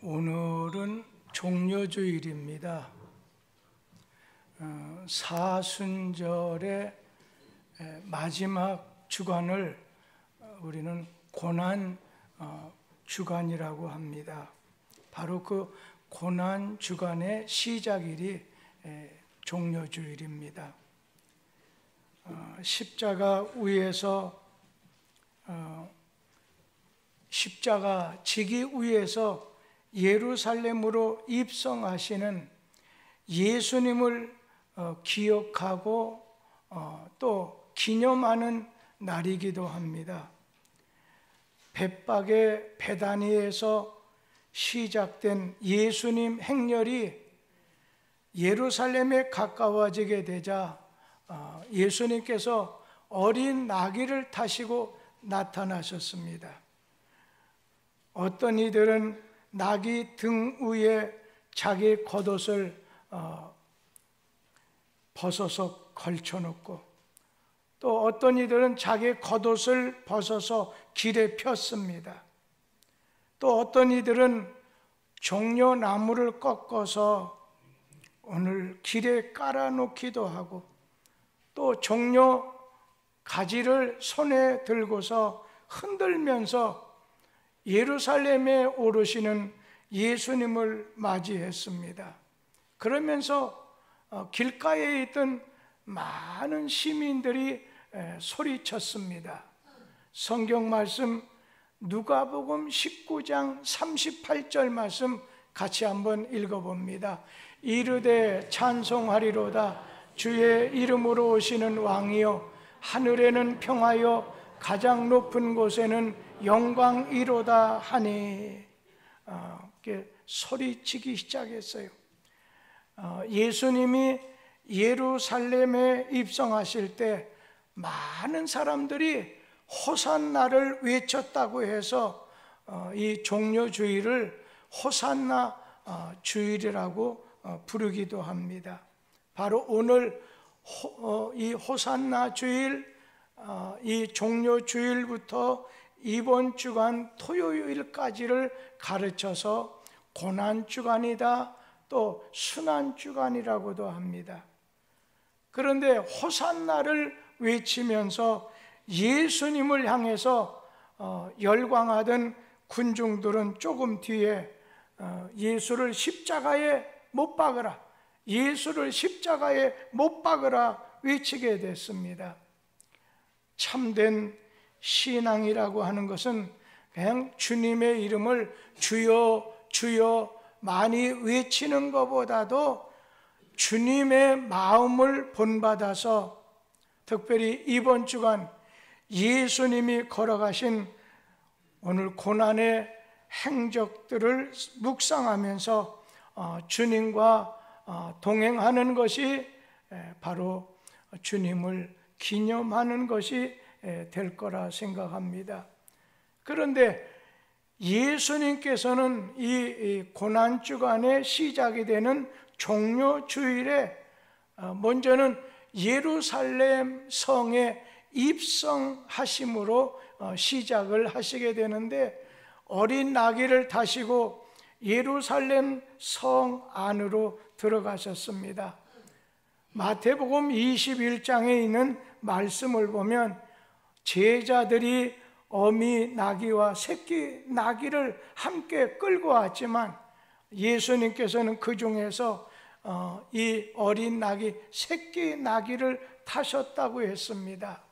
오늘은 종려주일입니다. 사순절의 마지막 주간을 우리는 고난 주간이라고 합니다. 바로 그 고난 주간의 시작일이 종려주일입니다. 십자가 위에서 십자가 지기 위에서 예루살렘으로 입성하시는 예수님을 기억하고 또 기념하는 날이기도 합니다. 벳박의 베다니에서 시작된 예수님 행렬이 예루살렘에 가까워지게 되자 예수님께서 어린 나귀를 타시고 나타나셨습니다. 어떤 이들은 나귀 등 위에 자기 겉옷을 벗어서 걸쳐놓고, 또 어떤 이들은 자기 겉옷을 벗어서 길에 폈습니다. 또 어떤 이들은 종려나무를 꺾어서 오늘 길에 깔아놓기도 하고, 또 종려 가지를 손에 들고서 흔들면서 예루살렘에 오르시는 예수님을 맞이했습니다. 그러면서 길가에 있던 많은 시민들이 소리쳤습니다. 성경 말씀 누가복음 19장 38절 말씀 같이 한번 읽어봅니다. 이르되 찬송하리로다 주의 이름으로 오시는 왕이여, 하늘에는 평하여 가장 높은 곳에는 영광이로다 하니, 이렇게 소리치기 시작했어요. 예수님이 예루살렘에 입성하실 때 많은 사람들이 호산나를 외쳤다고 해서 이 종려주일을 호산나 주일이라고 부르기도 합니다. 바로 오늘 이 호산나 주일, 이 종려주일부터 이번 주간 토요일까지를 가르쳐서 고난주간이다, 또 순환주간이라고도 합니다. 그런데 호산나를 외치면서 예수님을 향해서 열광하던 군중들은 조금 뒤에 예수를 십자가에 못 박으라, 예수를 십자가에 못 박으라 외치게 됐습니다. 참된 신앙이라고 하는 것은 그냥 주님의 이름을 주여 주여 많이 외치는 것보다도 주님의 마음을 본받아서, 특별히 이번 주간 예수님이 걸어가신 오늘 고난의 행적들을 묵상하면서 주님과 동행하는 것이 바로 주님을 기념하는 것이 될 거라 생각합니다. 그런데 예수님께서는 이 고난주간의 시작이 되는 종려주일에 먼저는 예루살렘 성에 입성하심으로 시작을 하시게 되는데, 어린 나귀를 타시고 예루살렘 성 안으로 들어가셨습니다. 마태복음 21장에 있는 말씀을 보면 제자들이 어미 나귀와 새끼 나귀를 함께 끌고 왔지만 예수님께서는 그 중에서 이 어린 나귀, 새끼 나귀를 타셨다고 했습니다.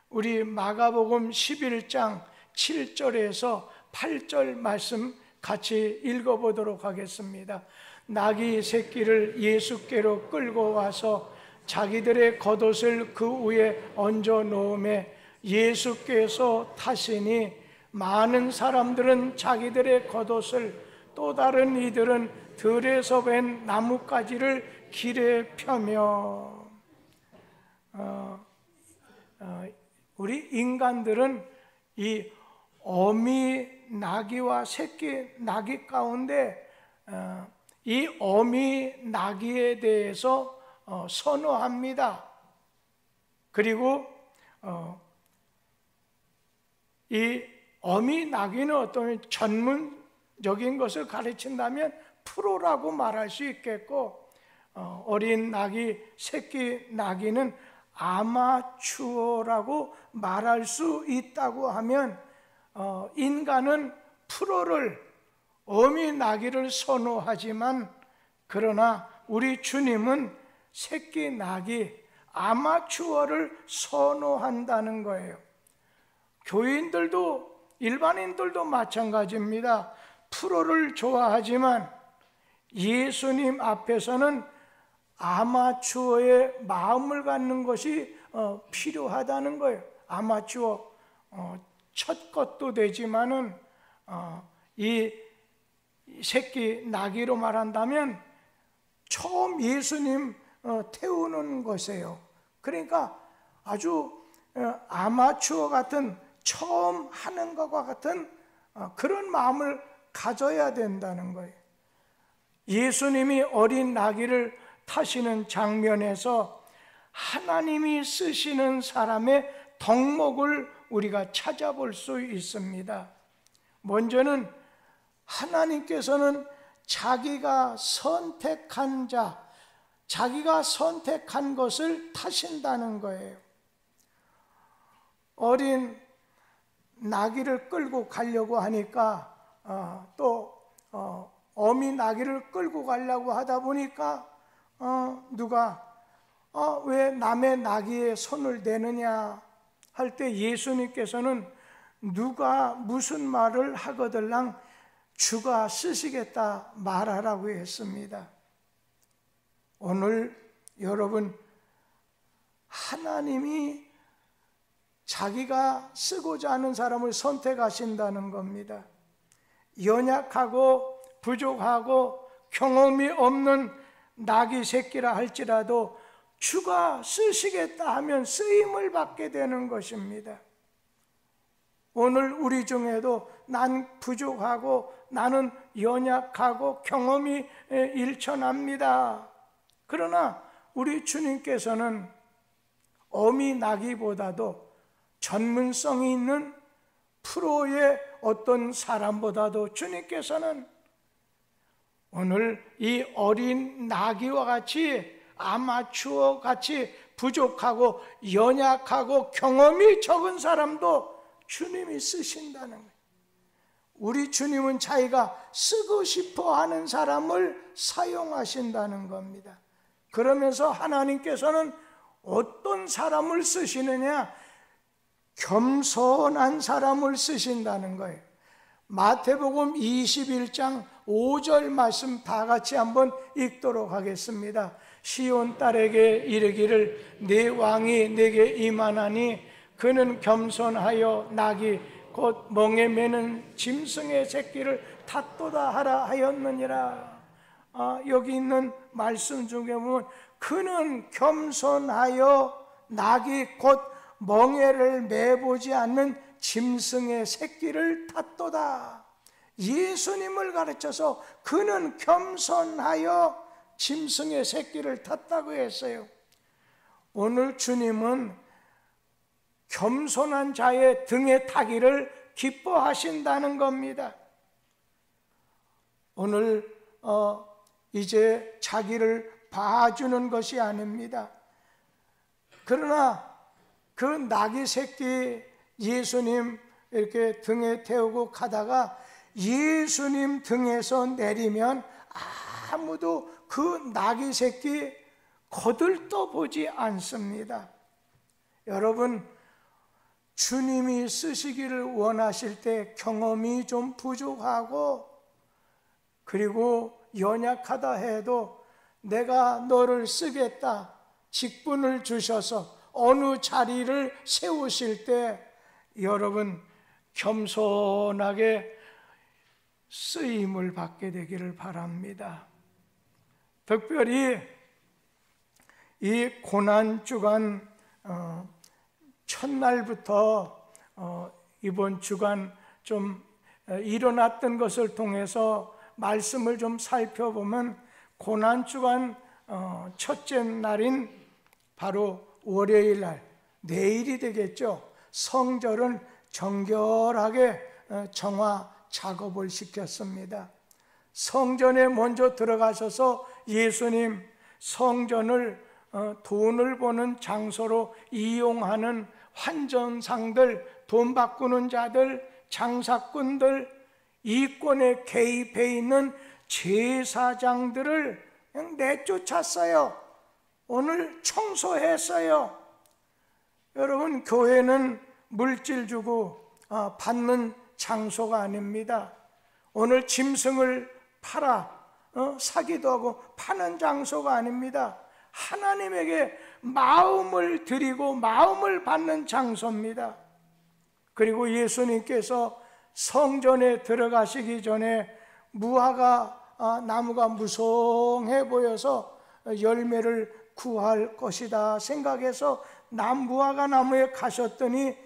우리 마가복음 11장 7절에서 8절 말씀 같이 읽어보도록 하겠습니다. 나귀 새끼를 예수께로 끌고 와서 자기들의 겉옷을 그 위에 얹어 놓음에 예수께서 타시니 많은 사람들은 자기들의 겉옷을, 또 다른 이들은 들에서 벤 나뭇가지를 길에 펴며, 우리 인간들은 이 어미 나귀와 새끼 나귀 가운데 이 어미 나귀에 대해서 선호합니다. 그리고 이 어미 나귀는 어떤 전문 것을 가르친다면 프로라고 말할 수 있겠고, 어린 나귀, 새끼 나귀는 아마추어라고 말할 수 있다고 하면, 인간은 프로를, 어미 나귀를 선호하지만, 그러나 우리 주님은 새끼 나귀, 아마추어를 선호한다는 거예요. 교인들도, 일반인들도 마찬가지입니다. 프로를 좋아하지만 예수님 앞에서는 아마추어의 마음을 갖는 것이 필요하다는 거예요. 아마추어, 첫 것도 되지만은 이 새끼 나귀로 말한다면 처음 예수님 태우는 것이에요. 그러니까 아주 아마추어 같은, 처음 하는 것과 같은 그런 마음을 가져야 된다는 거예요. 예수님이 어린 나귀를 타시는 장면에서 하나님이 쓰시는 사람의 덕목을 우리가 찾아볼 수 있습니다. 먼저는 하나님께서는 자기가 선택한 자, 자기가 선택한 것을 타신다는 거예요. 어린 나귀를 끌고 가려고 하니까 또 어미 나귀를 끌고 가려고 하다 보니까 누가 왜 남의 나귀에 손을 대느냐 할 때 예수님께서는 누가 무슨 말을 하거들랑 주가 쓰시겠다 말하라고 했습니다. 오늘 여러분, 하나님이 자기가 쓰고자 하는 사람을 선택하신다는 겁니다. 연약하고 부족하고 경험이 없는 나귀 새끼라 할지라도 주가 쓰시겠다 하면 쓰임을 받게 되는 것입니다. 오늘 우리 중에도 난 부족하고 나는 연약하고 경험이 일천합니다. 그러나 우리 주님께서는 어미 나귀보다도 전문성이 있는 프로의 어떤 사람보다도 주님께서는 오늘 이 어린 나귀와 같이 아마추어 같이 부족하고 연약하고 경험이 적은 사람도 주님이 쓰신다는 거예요. 우리 주님은 자기가 쓰고 싶어 하는 사람을 사용하신다는 겁니다. 그러면서 하나님께서는 어떤 사람을 쓰시느냐? 겸손한 사람을 쓰신다는 거예요. 마태복음 21장 5절 말씀 다 같이 한번 읽도록 하겠습니다. 시온 딸에게 이르기를 네 왕이 내게 임하나니 그는 겸손하여 나귀 곧 멍에 매는 짐승의 새끼를 탔도다 하라 하였느니라. 여기 있는 말씀 중에 보면 그는 겸손하여 나귀 곧 멍에를 매보지 않는 짐승의 새끼를 탔도다. 예수님을 가르쳐서 그는 겸손하여 짐승의 새끼를 탔다고 했어요. 오늘 주님은 겸손한 자의 등에 타기를 기뻐하신다는 겁니다. 오늘 이제 자기를 봐주는 것이 아닙니다. 그러나 그 나귀 새끼 예수님 이렇게 등에 태우고 가다가 예수님 등에서 내리면 아무도 그 나귀 새끼 거들떠 보지 않습니다. 여러분, 주님이 쓰시기를 원하실 때 경험이 좀 부족하고 그리고 연약하다 해도 내가 너를 쓰겠다 직분을 주셔서 어느 자리를 세우실 때 여러분 겸손하게 쓰임을 받게 되기를 바랍니다. 특별히 이 고난주간 첫날부터 이번 주간 좀 일어났던 것을 통해서 말씀을 좀 살펴보면 고난주간 첫째 날인 바로 월요일 날, 내일이 되겠죠. 성절은 정결하게 정화 작업을 시켰습니다. 성전에 먼저 들어가셔서 예수님 성전을 돈을 버는 장소로 이용하는 환전상들, 돈 바꾸는 자들, 장사꾼들, 이권에 개입해 있는 제사장들을 그냥 내쫓았어요. 오늘 청소했어요. 여러분, 교회는 물질 주고 받는 장소가 아닙니다. 오늘 짐승을 팔아 사기도 하고 파는 장소가 아닙니다. 하나님에게 마음을 드리고 마음을 받는 장소입니다. 그리고 예수님께서 성전에 들어가시기 전에 무화과 나무가 무성해 보여서 열매를 구할 것이다 생각해서 무화과 나무에 가셨더니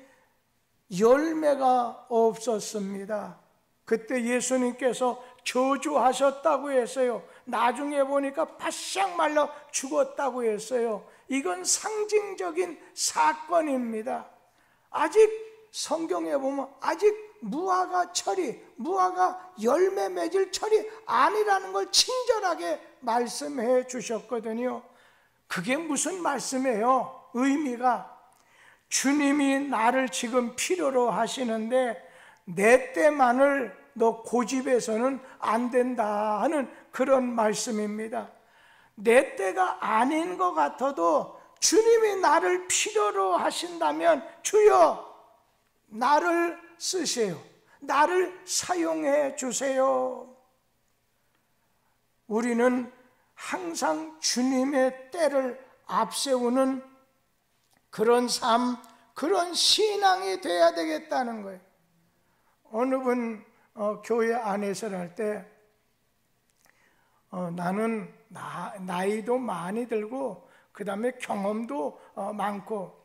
열매가 없었습니다. 그때 예수님께서 저주하셨다고 했어요. 나중에 보니까 바싹 말라 죽었다고 했어요. 이건 상징적인 사건입니다. 아직 성경에 보면 아직 무화과 철이, 무화과 열매 맺을 철이 아니라는 걸 친절하게 말씀해 주셨거든요. 그게 무슨 말씀이에요? 의미가 주님이 나를 지금 필요로 하시는데 내 때만을 너 고집해서는 안 된다 하는 그런 말씀입니다. 내 때가 아닌 것 같아도 주님이 나를 필요로 하신다면 주여 나를 쓰세요. 나를 사용해 주세요. 우리는 항상 주님의 때를 앞세우는 그런 삶, 그런 신앙이 돼야 되겠다는 거예요. 어느 분 교회 안에서 할 때 나는 나이도 많이 들고 그 다음에 경험도 많고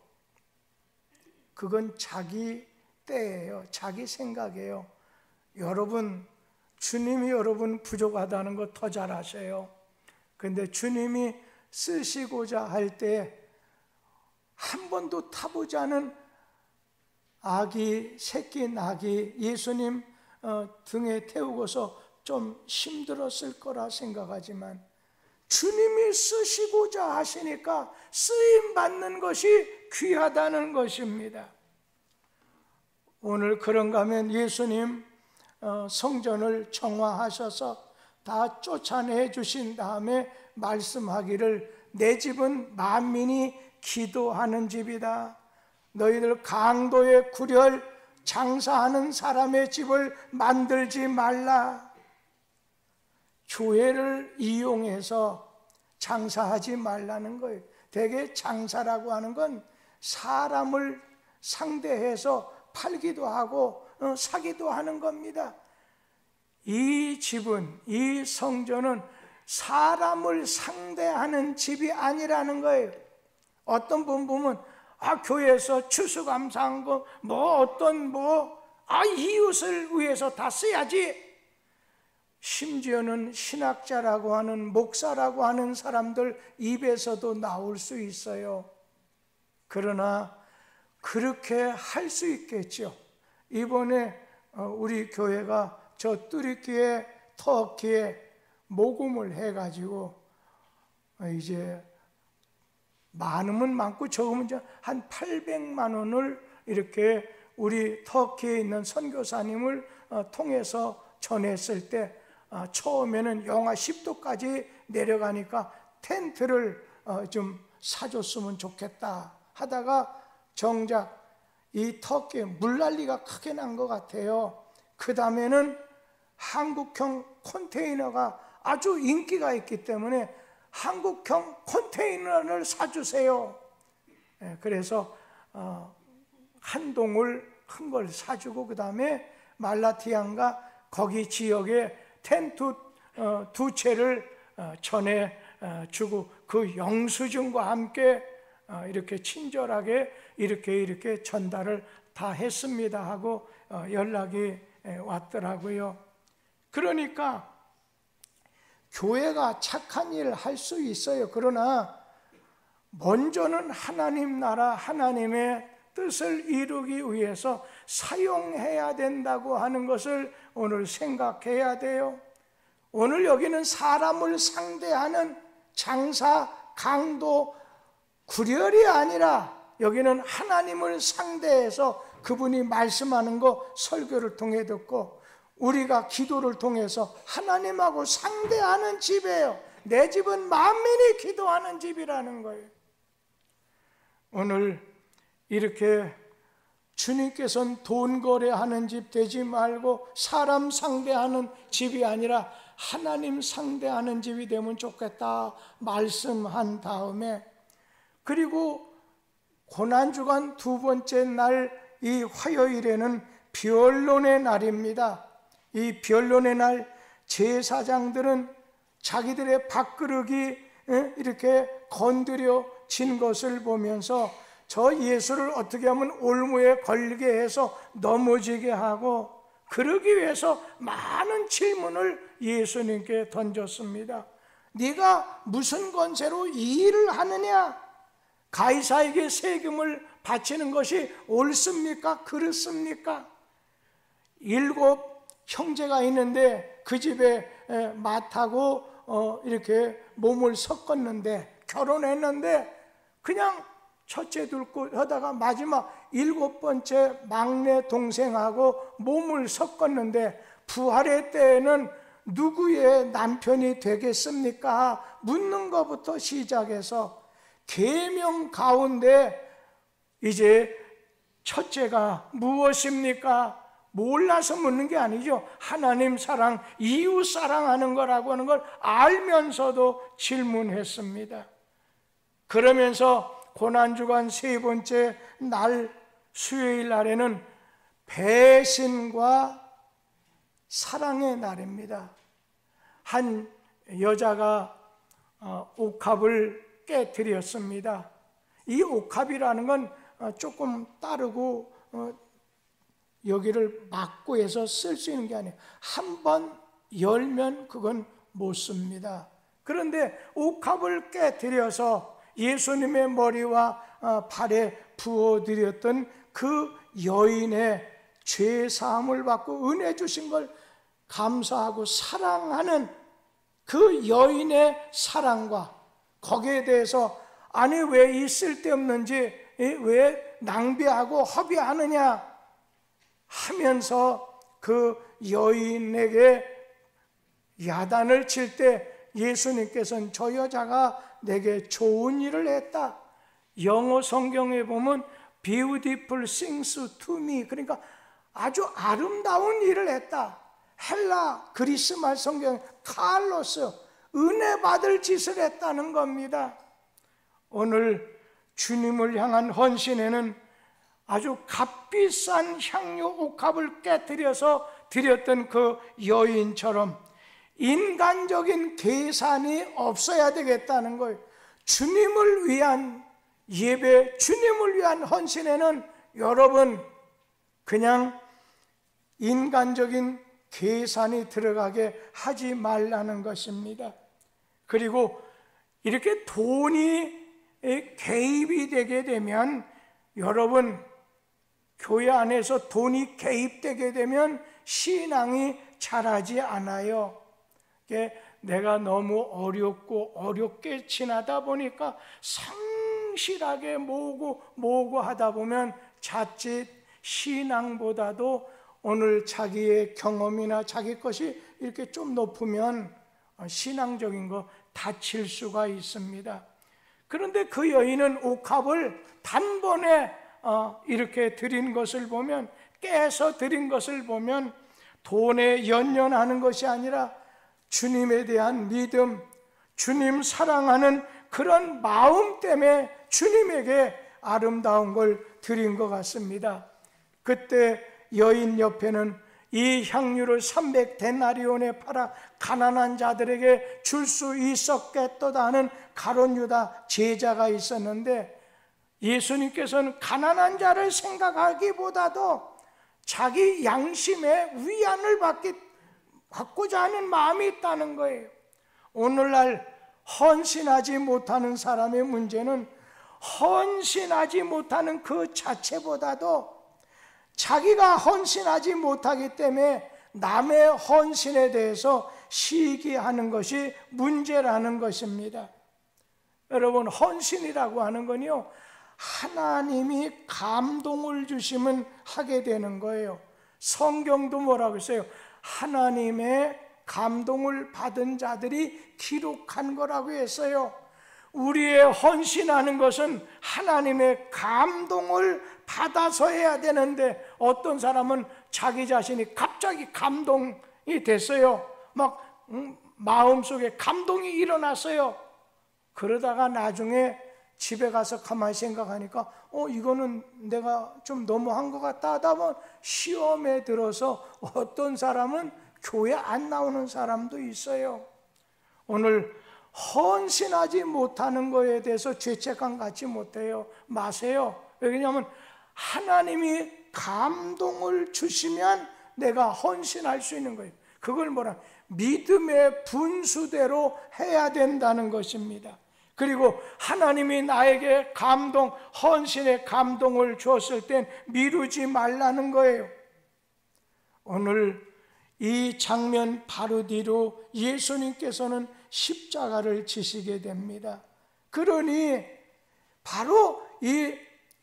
그건 자기 때예요. 자기 생각이에요. 여러분, 주님이 여러분 부족하다는 거 더 잘 아셔요. 근데 주님이 쓰시고자 할 때 한 번도 타보지 않은 아기, 새끼 낙이 예수님 등에 태우고서 좀 힘들었을 거라 생각하지만 주님이 쓰시고자 하시니까 쓰임받는 것이 귀하다는 것입니다. 오늘 그런가 하면 예수님 성전을 정화하셔서 다 쫓아내 주신 다음에 말씀하기를 내 집은 만민이 기도하는 집이다. 너희들 강도의 구렬 장사하는 사람의 집을 만들지 말라. 교회를 이용해서 장사하지 말라는 거예요. 대개 장사라고 하는 건 사람을 상대해서 팔기도 하고 사기도 하는 겁니다. 이 집은, 이 성전은 사람을 상대하는 집이 아니라는 거예요. 어떤 분 보면 교회에서 추수감사한 거 이웃을 위해서 다 써야지. 심지어는 신학자라고 하는 목사라고 하는 사람들 입에서도 나올 수 있어요. 그러나 그렇게 할 수 있겠죠. 이번에 우리 교회가 저 뚜르키에 터키에 모금을 해가지고 이제 많으면 많고 적으면 한 800만 원을 이렇게 우리 터키에 있는 선교사님을 통해서 전했을 때 처음에는 영하 10도까지 내려가니까 텐트를 좀 사줬으면 좋겠다 하다가 정작 이 터키에 물난리가 크게 난 것 같아요. 그 다음에는 한국형 컨테이너가 아주 인기가 있기 때문에 한국형 컨테이너를 사주세요. 그래서 한 동을 큰 걸 사주고 그 다음에 말라티안가 거기 지역에 텐트 2채를 전해주고 그 영수증과 함께 이렇게 친절하게 이렇게 전달을 다 했습니다 하고 연락이 왔더라고요. 그러니까 교회가 착한 일을 할 수 있어요. 그러나 먼저는 하나님 나라, 하나님의 뜻을 이루기 위해서 사용해야 된다고 하는 것을 오늘 생각해야 돼요. 오늘 여기는 사람을 상대하는 장사, 강도, 구렬이 아니라 여기는 하나님을 상대해서 그분이 말씀하는 거 설교를 통해 듣고 우리가 기도를 통해서 하나님하고 상대하는 집이에요. 내 집은 만민이 기도하는 집이라는 거예요. 오늘 이렇게 주님께서는 돈 거래하는 집 되지 말고 사람 상대하는 집이 아니라 하나님 상대하는 집이 되면 좋겠다 말씀한 다음에, 그리고 고난주간 두 번째 날 이 화요일에는 변론의 날입니다. 이 변론의 날 제사장들은 자기들의 밥그릇이 이렇게 건드려진 것을 보면서 저 예수를 어떻게 하면 올무에 걸게 해서 넘어지게 하고, 그러기 위해서 많은 질문을 예수님께 던졌습니다. 네가 무슨 권세로 이 일을 하느냐? 가이사에게 세금을 바치는 것이 옳습니까? 그렇습니까? 7 형제가 있는데 그 집에 맏하고 이렇게 몸을 섞었는데, 결혼했는데 그냥 첫째 둘고 하다가 마지막 7번째 막내 동생하고 몸을 섞었는데 부활의 때에는 누구의 남편이 되겠습니까? 묻는 것부터 시작해서 계명 가운데 이제 첫째가 무엇입니까? 몰라서 묻는 게 아니죠. 하나님 사랑, 이웃 사랑하는 거라고 하는 걸 알면서도 질문했습니다. 그러면서 고난주간 세 번째 날 수요일 날에는 배신과 사랑의 날입니다. 한 여자가 옥합을 깨뜨렸습니다. 이 옥합이라는 건 조금 따르고 여기를 막고 해서 쓸 수 있는 게 아니에요. 한 번 열면 그건 못 씁니다. 그런데 옥합을 깨뜨려서 예수님의 머리와 발에 부어드렸던 그 여인의 죄 사함을 받고 은혜 주신 걸 감사하고 사랑하는 그 여인의 사랑과 거기에 대해서 아니 왜 이 쓸데없는지 왜 낭비하고 허비하느냐 하면서 그 여인에게 야단을 칠 때 예수님께서는 저 여자가 내게 좋은 일을 했다. 영어 성경에 보면 beautiful things to me, 그러니까 아주 아름다운 일을 했다. 헬라 그리스말 성경 칼로스, 은혜 받을 짓을 했다는 겁니다. 오늘 주님을 향한 헌신에는 아주 값비싼 향유 옥합을 깨뜨려서 드렸던 그 여인처럼 인간적인 계산이 없어야 되겠다는 거예요. 주님을 위한 예배, 주님을 위한 헌신에는 여러분 그냥 인간적인 계산이 들어가게 하지 말라는 것입니다. 그리고 이렇게 돈이 개입이 되게 되면, 여러분 교회 안에서 돈이 개입되게 되면 신앙이 자라지 않아요. 내가 너무 어렵고 어렵게 지나다 보니까 성실하게 모으고 하다 보면 자칫 신앙보다도 오늘 자기의 경험이나 자기 것이 이렇게 좀 높으면 신앙적인 거 다칠 수가 있습니다. 그런데 그 여인은 옥합을 단번에 이렇게 드린 것을 보면, 깨서 드린 것을 보면 돈에 연연하는 것이 아니라 주님에 대한 믿음, 주님 사랑하는 그런 마음 때문에 주님에게 아름다운 걸 드린 것 같습니다. 그때 여인 옆에는 이 향유를 300데나리온에 팔아 가난한 자들에게 줄 수 있었겠도다 하는 가룟 유다 제자가 있었는데, 예수님께서는 가난한 자를 생각하기보다도 자기 양심의 위안을 받고자 하는 마음이 있다는 거예요. 오늘날 헌신하지 못하는 사람의 문제는 헌신하지 못하는 그 자체보다도 자기가 헌신하지 못하기 때문에 남의 헌신에 대해서 시기하는 것이 문제라는 것입니다. 여러분, 헌신이라고 하는 건요, 하나님이 감동을 주시면 하게 되는 거예요. 성경도 뭐라고 했어요? 하나님의 감동을 받은 자들이 기록한 거라고 했어요. 우리의 헌신하는 것은 하나님의 감동을 받아서 해야 되는데, 어떤 사람은 자기 자신이 갑자기 감동이 됐어요. 막 마음속에 감동이 일어났어요. 그러다가 나중에 집에 가서 가만히 생각하니까 이거는 내가 좀 너무한 것 같다 하다 보면 시험에 들어서 어떤 사람은 교회 안 나오는 사람도 있어요. 오늘 헌신하지 못하는 것에 대해서 죄책감 갖지 못해요. 마세요. 왜냐하면 하나님이 감동을 주시면 내가 헌신할 수 있는 거예요. 그걸 뭐라? 믿음의 분수대로 해야 된다는 것입니다. 그리고 하나님이 나에게 감동, 헌신의 감동을 주었을 땐 미루지 말라는 거예요. 오늘 이 장면 바로 뒤로 예수님께서는 십자가를 지시게 됩니다. 그러니 바로 이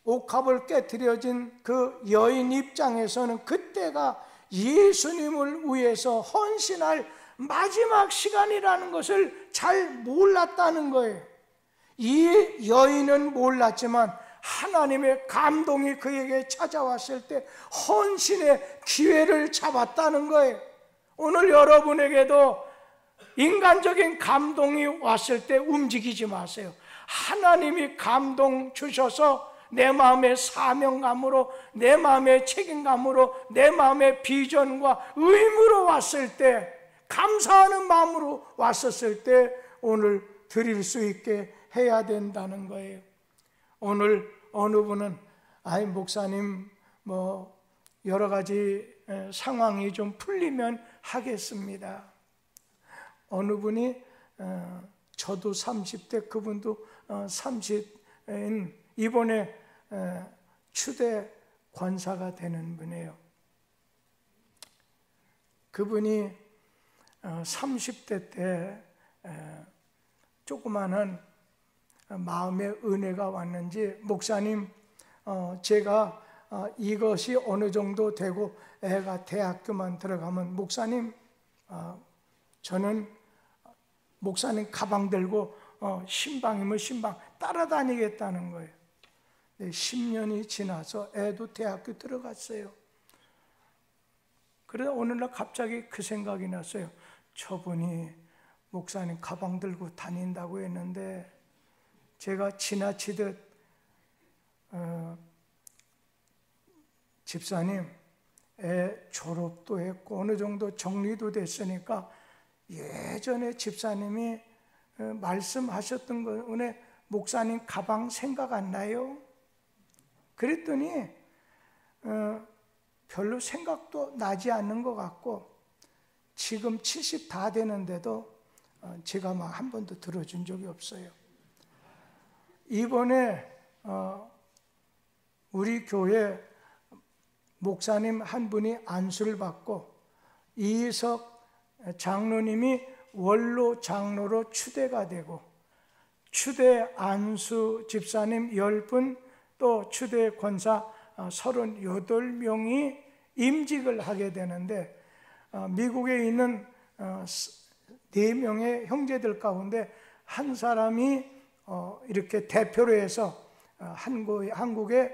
옥합을 깨트려진 그 여인 입장에서는 그때가 예수님을 위해서 헌신할 마지막 시간이라는 것을 잘 몰랐다는 거예요. 이 여인은 몰랐지만 하나님의 감동이 그에게 찾아왔을 때 헌신의 기회를 잡았다는 거예요. 오늘 여러분에게도 인간적인 감동이 왔을 때 움직이지 마세요. 하나님이 감동 주셔서 내 마음의 사명감으로, 내 마음의 책임감으로, 내 마음의 비전과 의무로 왔을 때, 감사하는 마음으로 왔었을 때 오늘 드릴 수 있게 해야 된다는 거예요. 오늘 어느 분은 목사님 뭐 여러 가지 상황이 좀 풀리면 하겠습니다. 어느 분이 저도 30대, 그분도 30인 이번에 추대 권사가 되는 분이에요. 그분이 30대 때 조그마한 마음의 은혜가 왔는지, 목사님 제가 이것이 어느 정도 되고 애가 대학교만 들어가면 목사님 저는 목사님 가방 들고 신방이면 신방 따라다니겠다는 거예요. 10년이 지나서 애도 대학교 들어갔어요. 그러다 어느 날 갑자기 그 생각이 났어요. 저분이 목사님 가방 들고 다닌다고 했는데 제가 지나치듯 집사님 애 졸업도 했고 어느 정도 정리도 됐으니까 예전에 집사님이 말씀하셨던 거 오늘 목사님 가방 생각 안 나요? 그랬더니 별로 생각도 나지 않는 것 같고, 지금 70 다 되는데도 제가 막 한 번도 들어준 적이 없어요. 이번에 우리 교회 목사님 한 분이 안수를 받고 이희석 장로님이 원로 장로로 추대가 되고, 추대 안수 집사님 10분, 또 추대 권사 38명이 임직을 하게 되는데, 미국에 있는 4명의 형제들 가운데 한 사람이 이렇게 대표로 해서 한국에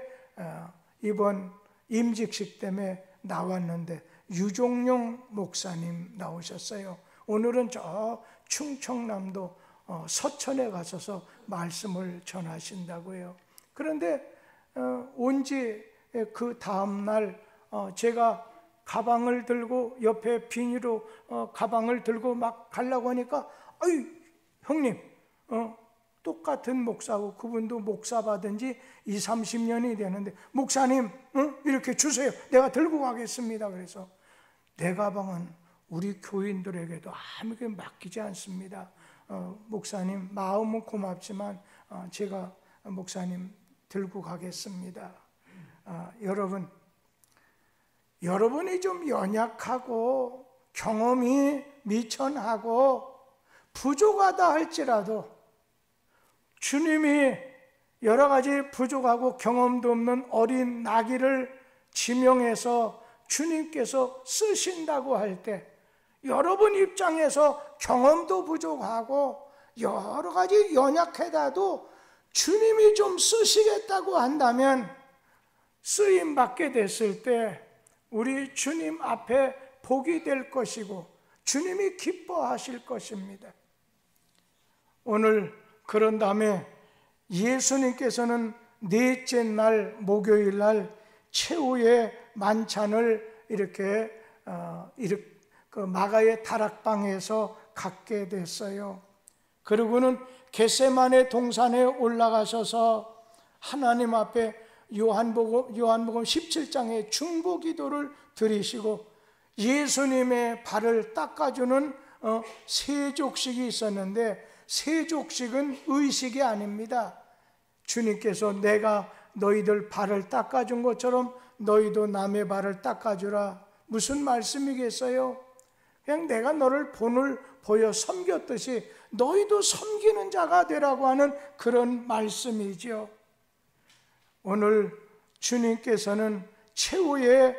이번 임직식 때문에 나왔는데 유종룡 목사님 나오셨어요. 오늘은 저 충청남도 서천에 가셔서 말씀을 전하신다고 해요. 그런데 온지 그 다음날 제가 가방을 들고 옆에 비닐로 가방을 들고 막 가려고 하니까 아유 형님 똑같은 목사고 그분도 목사 받은 지 20, 30년이 되는데 목사님 이렇게 주세요. 내가 들고 가겠습니다. 그래서 내 가방은 우리 교인들에게도 아무게 맡기지 않습니다. 목사님 마음은 고맙지만 제가 목사님 들고 가겠습니다. 여러분이 좀 연약하고 경험이 미천하고 부족하다 할지라도 주님이 여러 가지 부족하고 경험도 없는 어린 나귀를 지명해서 주님께서 쓰신다고 할 때 여러분 입장에서 경험도 부족하고 여러 가지 연약하다도 주님이 좀 쓰시겠다고 한다면 쓰임 받게 됐을 때 우리 주님 앞에 복이 될 것이고 주님이 기뻐하실 것입니다. 오늘 그런 다음에 예수님께서는 넷째 날 목요일 날 최후의 만찬을 이렇게 그 마가의 다락방에서 갖게 됐어요. 그리고는 겟세마네 동산에 올라가셔서 하나님 앞에 요한복음 17장의 중보기도를 드리시고 예수님의 발을 닦아주는 세족식이 있었는데 세족식은 의식이 아닙니다. 주님께서 내가 너희들 발을 닦아준 것처럼 너희도 남의 발을 닦아주라. 무슨 말씀이겠어요? 그냥 내가 너를 본을 보여 섬겼듯이 너희도 섬기는 자가 되라고 하는 그런 말씀이죠. 오늘 주님께서는 최후의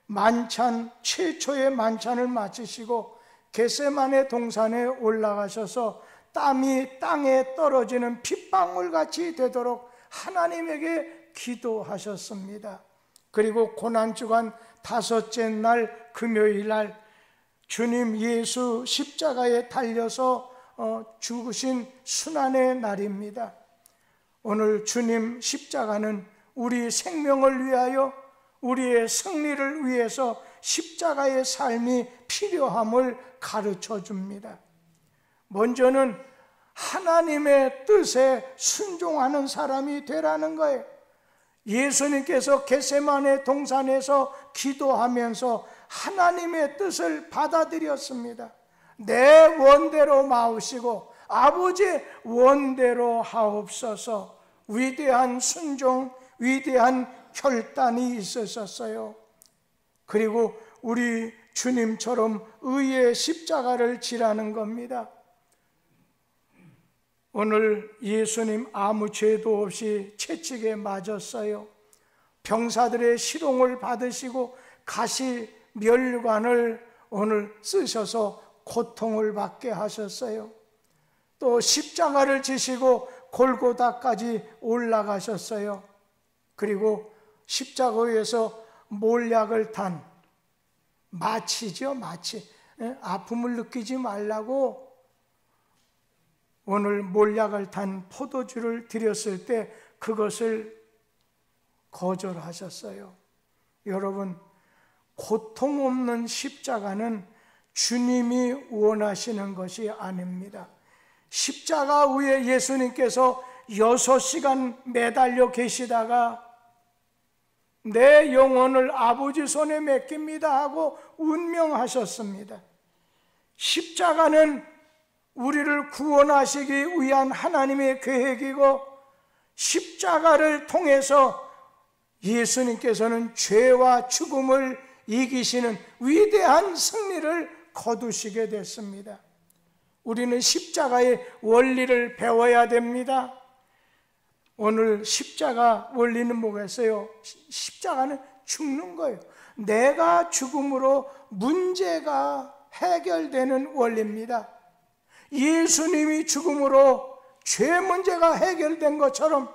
만찬, 최초의 만찬을 마치시고 겟세마네 동산에 올라가셔서 땀이 땅에 떨어지는 핏방울같이 되도록 하나님에게 기도하셨습니다. 그리고 고난주간 다섯째 날 금요일 날 주님 예수 십자가에 달려서 죽으신 순환의 날입니다. 오늘 주님 십자가는 우리 생명을 위하여 우리의 승리를 위해서 십자가의 삶이 필요함을 가르쳐 줍니다. 먼저는 하나님의 뜻에 순종하는 사람이 되라는 거예요. 예수님께서 겟세마네 동산에서 기도하면서 하나님의 뜻을 받아들였습니다. 내 원대로 마우시고 아버지의 원대로 하옵소서. 위대한 순종, 위대한 결단이 있으셨어요. 그리고 우리 주님처럼 의의 십자가를 지라는 겁니다. 오늘 예수님 아무 죄도 없이 채찍에 맞았어요. 병사들의 시롱을 받으시고 가시 멸관을 오늘 쓰셔서 고통을 받게 하셨어요. 또 십자가를 지시고 골고다까지 올라가셨어요. 그리고 십자가 위에서 몰약을 탄 마취죠, 마취. 아픔을 느끼지 말라고 오늘 몰약을 탄 포도주를 드렸을 때 그것을 거절하셨어요. 여러분, 고통 없는 십자가는 주님이 원하시는 것이 아닙니다. 십자가 위에 예수님께서 6시간 매달려 계시다가 내 영혼을 아버지 손에 맡깁니다 하고 운명하셨습니다. 십자가는 우리를 구원하시기 위한 하나님의 계획이고 십자가를 통해서 예수님께서는 죄와 죽음을 이기시는 위대한 승리를 거두시게 됐습니다. 우리는 십자가의 원리를 배워야 됩니다. 오늘 십자가 원리는 뭐겠어요? 십자가는 죽는 거예요. 내가 죽음으로 문제가 해결되는 원리입니다. 예수님이 죽음으로 죄 문제가 해결된 것처럼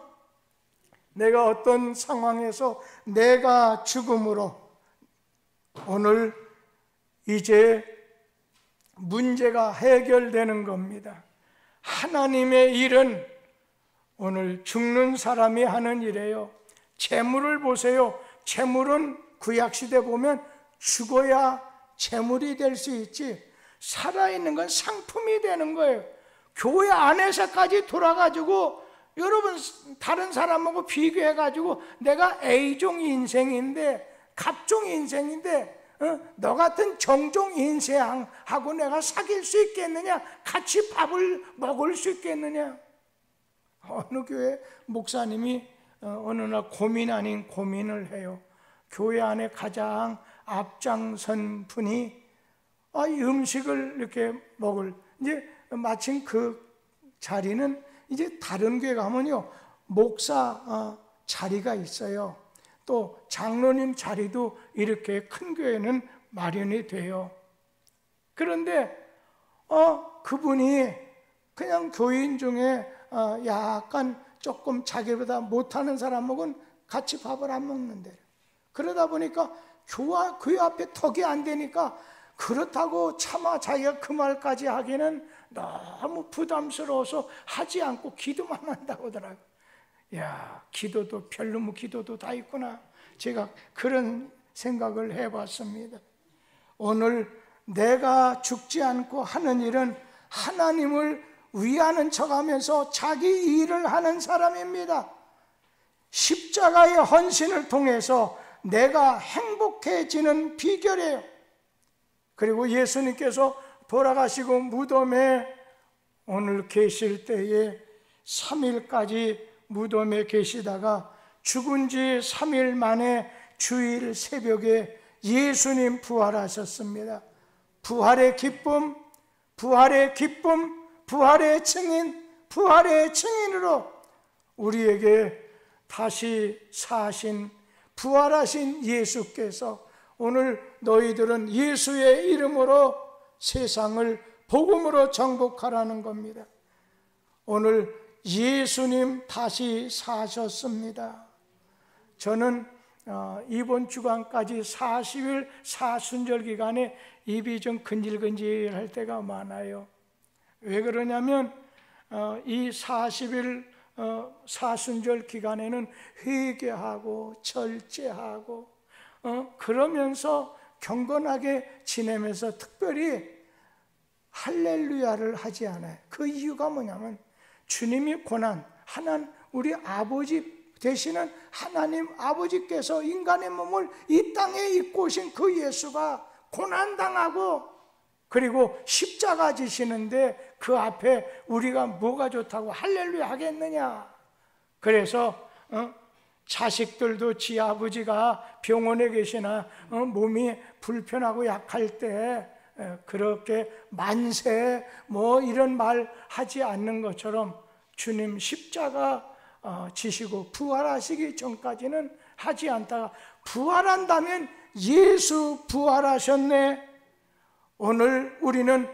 내가 어떤 상황에서 내가 죽음으로 오늘 이제 문제가 해결되는 겁니다. 하나님의 일은 오늘 죽는 사람이 하는 일이에요. 재물을 보세요. 재물은 구약시대 보면 죽어야 재물이 될 수 있지 살아있는 건 상품이 되는 거예요. 교회 안에서까지 돌아가지고 여러분 다른 사람하고 비교해가지고 내가 A종 인생인데 갑종 인생인데 너 같은 정종 인생하고 내가 사귈 수 있겠느냐? 같이 밥을 먹을 수 있겠느냐? 어느 교회 목사님이 어느 날 고민 아닌 고민을 해요. 교회 안에 가장 앞장선 분이 이 음식을 이렇게 먹을, 이제 마침 그 자리는 이제 다른 교회 가면요 목사 자리가 있어요. 또 장로님 자리도 이렇게 큰 교회는 마련이 돼요. 그런데 그분이 그냥 교인 중에 약간 조금 자기보다 못하는 사람하고는 같이 밥을 안 먹는데, 그러다 보니까 교회 앞에 턱이 안 되니까 그렇다고 차마 자기가 그 말까지 하기는 너무 부담스러워서 하지 않고 기도만 한다고 하더라고요. 야, 기도도 별로 기도도 다 있구나. 제가 그런 생각을 해봤습니다. 오늘 내가 죽지 않고 하는 일은 하나님을 위하는 척하면서 자기 일을 하는 사람입니다. 십자가의 헌신을 통해서 내가 행복해지는 비결이에요. 그리고 예수님께서 돌아가시고 무덤에 오늘 계실 때에 3일까지 무덤에 계시다가 죽은 지 3일 만에 주일 새벽에 예수님 부활하셨습니다. 부활의 기쁨, 부활의 기쁨, 부활의 증인, 부활의 증인으로 우리에게 다시 사신, 부활하신 예수께서 오늘 너희들은 예수의 이름으로 세상을 복음으로 정복하라는 겁니다. 오늘 예수님 다시 사셨습니다. 저는 이번 주간까지 40일 사순절 기간에 입이 좀 근질근질할 때가 많아요. 왜 그러냐면 이 40일 사순절 기간에는 회개하고 절제하고 그러면서 경건하게 지내면서 특별히 할렐루야를 하지 않아요. 그 이유가 뭐냐면 주님이 고난, 우리 아버지 되시는 하나님 아버지께서 인간의 몸을 이 땅에 입고 오신 그 예수가 고난당하고 그리고 십자가 지시는데 그 앞에 우리가 뭐가 좋다고 할렐루야 하겠느냐. 그래서 자식들도 지 아버지가 병원에 계시나 몸이 불편하고 약할 때 그렇게 만세 이런 말 하지 않는 것처럼 주님 십자가 지시고 부활하시기 전까지는 하지 않다가 부활한다면 예수 부활하셨네. 오늘 우리는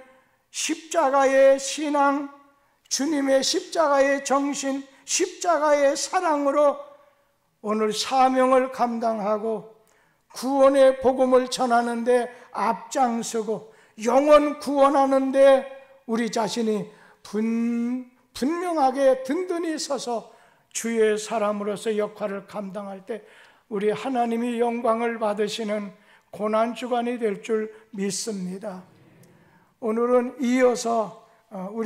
십자가의 신앙, 주님의 십자가의 정신, 십자가의 사랑으로 오늘 사명을 감당하고 구원의 복음을 전하는데 앞장서고 영혼 구원하는데 우리 자신이 분명하게 든든히 서서 주의 사람으로서 역할을 감당할 때 우리 하나님이 영광을 받으시는 고난주간이 될 줄 믿습니다. 오늘은 이어서 우리